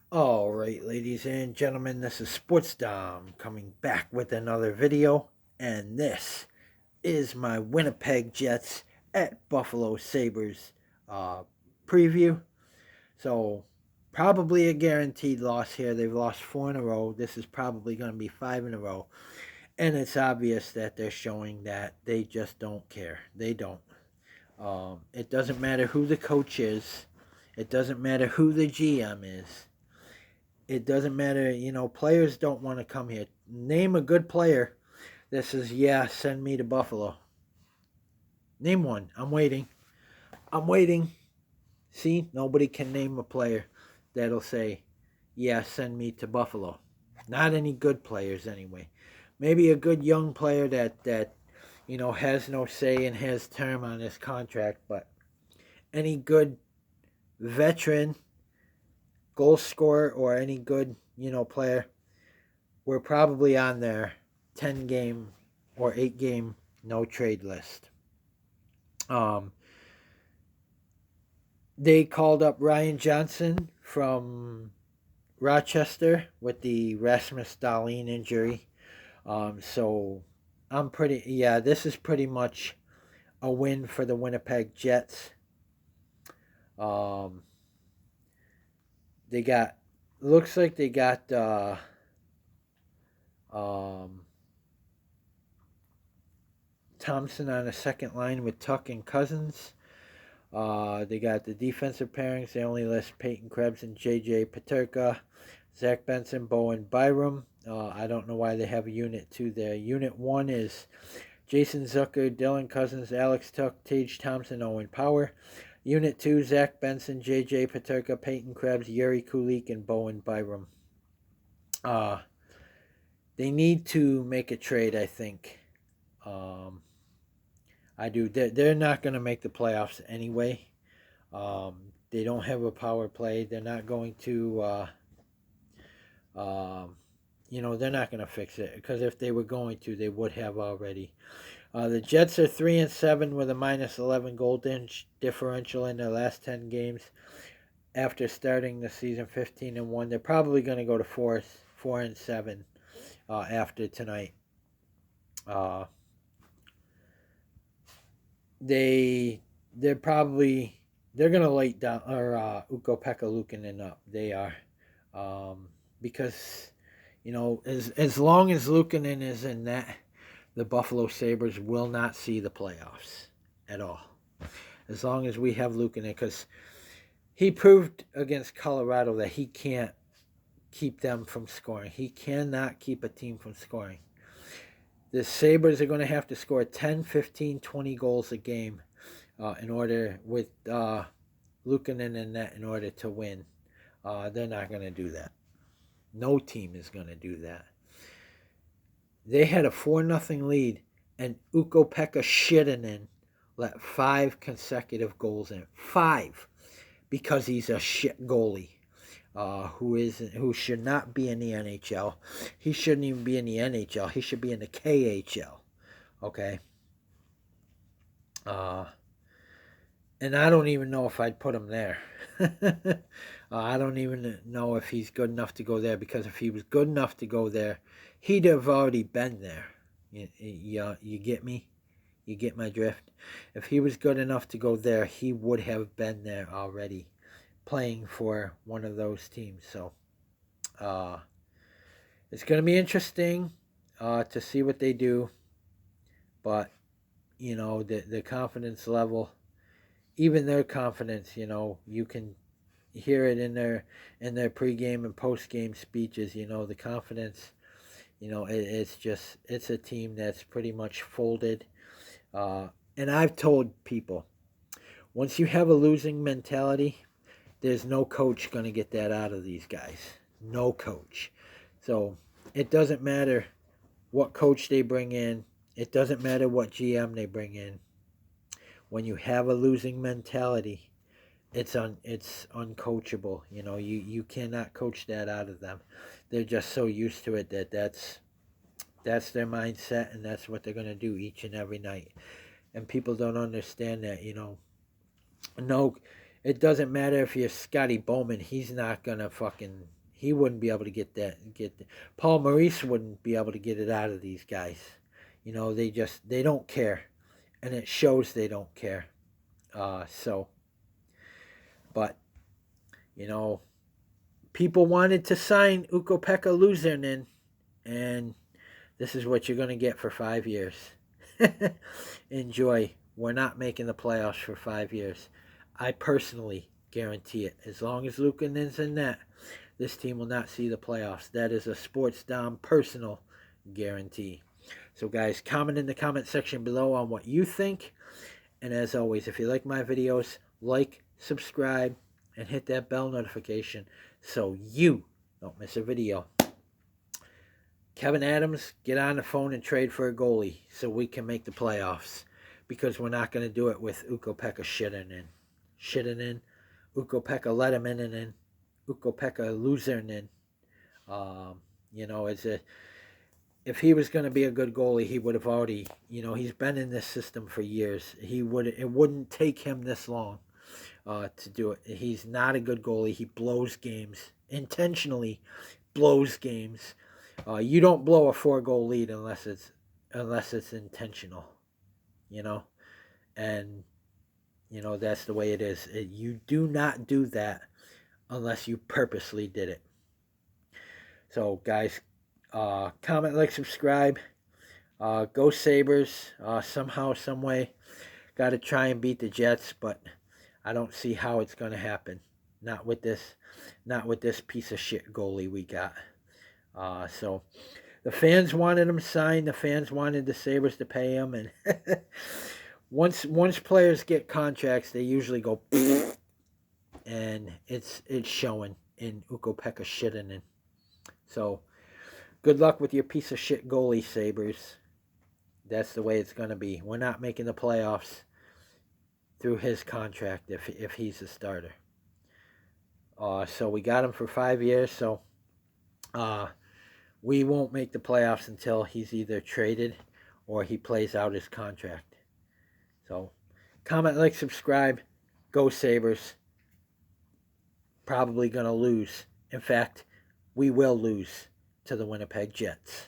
All right, ladies and gentlemen, this is Sports Dom coming back with another video, and this is my Winnipeg Jets at Buffalo Sabres uh, preview. So, probably a guaranteed loss here. They've lost four in a row. This is probably going to be five in a row, and it's obvious that they're showing that they just don't care. They don't. It doesn't matter who the coach is. It doesn't matter who the GM is. It doesn't matter, players don't want to come here. Name a good player that says, yeah, send me to Buffalo. Name one. I'm waiting. I'm waiting. See, nobody can name a player that'll say, yeah, send me to Buffalo. Not any good players, anyway. Maybe a good young player that has no say and has term on his contract, but any good veteran, goal scorer, or any good player, we're probably on their 10 game or 8 game no trade list. Um, they called up Ryan Johnson from Rochester with the Rasmus Dahlin injury. So this is pretty much a win for the Winnipeg Jets. Um, they got, looks like they got, um, Thompson on the second line with Tuck and Cousins. They got the defensive pairings. They only list Peyton Krebs and J.J. Peterka, Zach Benson, Bowen Byram. I don't know why they have a Unit 2 there. Unit 1 is Jason Zucker, Dylan Cousins, Alex Tuck, Tage Thompson, Owen Power. Unit 2, Zach Benson, J.J. Peterka, Peyton Krebs, Yuri Kulik, and Bowen Byram. Uh, they need to make a trade, I think. Um, I do. They're not going to make the playoffs anyway. They don't have a power play. They're not going to, they're not going to fix it because if they were going to, they would have already. The Jets are 3-7 with a -11 goal differential in their last 10 games. After starting the season 15-1, they're probably going to go to 4-7 after tonight. Uh, they're probably they're gonna lay down or UKKO Luukkonen up. They are, because as long as Luukkonen is in that, the Buffalo Sabres will not see the playoffs at all. As long as we have Luukkonen, because he proved against Colorado that he can't keep them from scoring. He cannot keep a team from scoring. The Sabres are going to have to score 10, 15, 20 goals a game in order with Luukkonen in net in order to win. They're not going to do that. No team is going to do that. They had a 4-0 lead, and UKKO SHITTONEN let 5 consecutive goals in. 5, because he's a shit goalie. Who should not be in the NHL. He shouldn't even be in the NHL. He should be in the KHL. Okay. And I don't even know if I'd put him there. I don't even know if he's good enough to go there, because if he was good enough to go there, he'd have already been there. You get me? You get my drift? If he was good enough to go there, he would have been there already, playing for one of those teams. So it's going to be interesting to see what they do. But, the confidence level, even their confidence, you can hear it in their pregame and postgame speeches. The confidence, it's a team that's pretty much folded. And I've told people, once you have a losing mentality, there's no coach going to get that out of these guys. No coach. So it doesn't matter what coach they bring in. It doesn't matter what GM they bring in. When you have a losing mentality, it's uncoachable. You cannot coach that out of them. They're just so used to it that's their mindset, and that's what they're going to do each and every night. And people don't understand that. No, It doesn't matter if you're Scotty Bowman. He's not gonna fucking. He wouldn't be able to get that. Paul Maurice wouldn't be able to get it out of these guys. You know, they don't care, and it shows they don't care. So, but you know, people wanted to sign UKKO Lusernen, and this is what you're gonna get for 5 years. Enjoy. We're not making the playoffs for 5 years. I personally guarantee it. As long as Luukkonen's in net, this team will not see the playoffs. That is a Sports Dom personal guarantee. So guys, comment in the comment section below on what you think. And as always, if you like my videos, like, subscribe, and hit that bell notification so you don't miss a video. Kevin Adams, get on the phone and trade for a goalie so we can make the playoffs. Because we're not going to do it with UKKO SHITTONEN, UKKO Letterman, UKKO Lusernen. You know, if he was going to be a good goalie, he would have already, you know, he's been in this system for years. It wouldn't take him this long to do it. He's not a good goalie. He blows games, intentionally blows games. You don't blow a 4-goal lead unless it's intentional, you know, and you know that's the way it is. You do not do that unless you purposely did it. So guys, comment, like, subscribe. Go Sabres. Somehow, some way, got to try and beat the Jets, but I don't see how it's going to happen. Not with this piece of shit goalie we got. So the fans wanted him signed. The fans wanted the Sabres to pay him, and once players get contracts, they usually go, and it's showing in UKKO SHITTONEN. So good luck with your piece of shit goalie, Sabres. That's the way it's gonna be. We're not making the playoffs through his contract if he's a starter. So we got him for 5 years. So we won't make the playoffs until he's either traded or he plays out his contract. So comment, like, subscribe. Go Sabres. Probably going to lose. In fact, we will lose to the Winnipeg Jets.